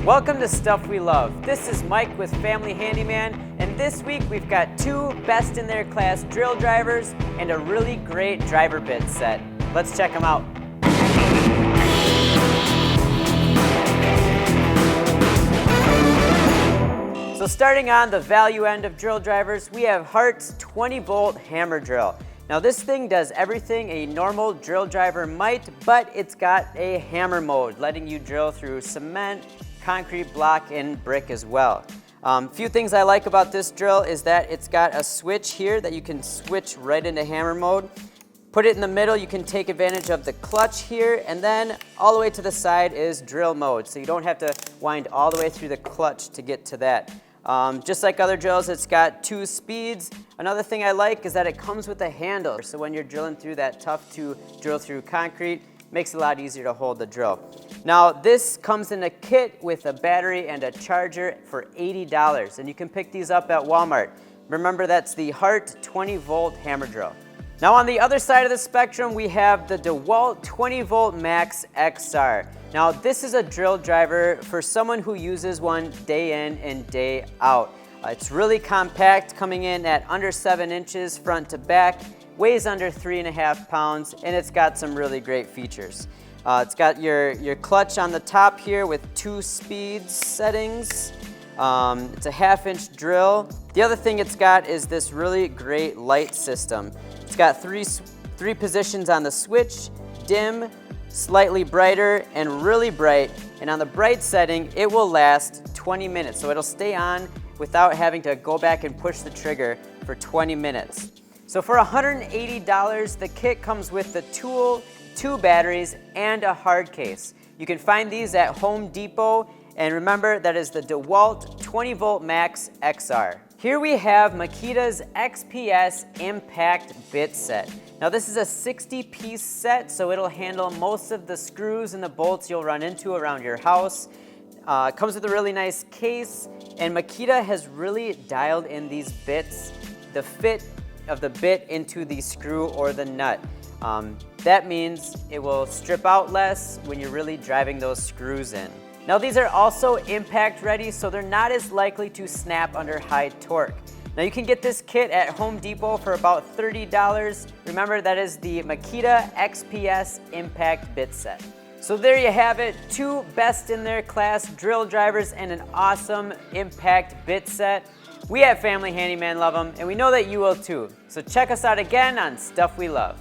Welcome to Stuff We Love. This is Mike with Family Handyman, and this week we've got two best in their class drill drivers and a really great driver bit set. Let's check them out. So starting on the value end of drill drivers, we have Hart's 20-volt hammer drill. Now this thing does everything a normal drill driver might, but it's got a hammer mode, letting you drill through cement, concrete block, and brick as well. Few things I like about this drill is that it's got a switch here that you can switch right into hammer mode. Put it in the middle, you can take advantage of the clutch here, and then all the way to the side is drill mode, so you don't have to wind all the way through the clutch to get to that. Just like other drills, it's got 2 speeds. Another thing I like is that it comes with a handle, so when you're drilling through that tough to drill through concrete, it makes it a lot easier to hold the drill. Now this comes in a kit with a battery and a charger for $80, and you can pick these up at Walmart. Remember, that's the Hart 20-volt hammer drill. Now on the other side of the spectrum, we have the DeWalt 20-volt Max XR. Now this is a drill driver for someone who uses one day in and day out. It's really compact, coming in at under 7 inches front to back, weighs under 3.5 pounds, and it's got some really great features. It's got your clutch on the top here with 2 speed settings. It's a 1/2-inch drill. The other thing it's got is this really great light system. It's got three positions on the switch: dim, slightly brighter, and really bright. And on the bright setting, it will last 20 minutes. So it'll stay on without having to go back and push the trigger for 20 minutes. So for $180, the kit comes with the tool, 2 batteries, and a hard case. You can find these at Home Depot, and remember, that is the DeWalt 20-volt Max XR. Here we have Makita's XPS Impact Bit Set. Now this is a 60-piece set, so it'll handle most of the screws and the bolts you'll run into around your house. Comes with a really nice case, and Makita has really dialed in these bits, the fit of the bit into the screw or the nut. That means it will strip out less when you're really driving those screws in. Now these are also impact ready, so they're not as likely to snap under high torque. Now you can get this kit at Home Depot for about $30. Remember, that is the Makita XPS Impact Bit Set. So there you have it, 2 best in their class drill drivers and an awesome impact bit set. We at Family Handyman love them, and we know that you will too. So check us out again on Stuff We Love.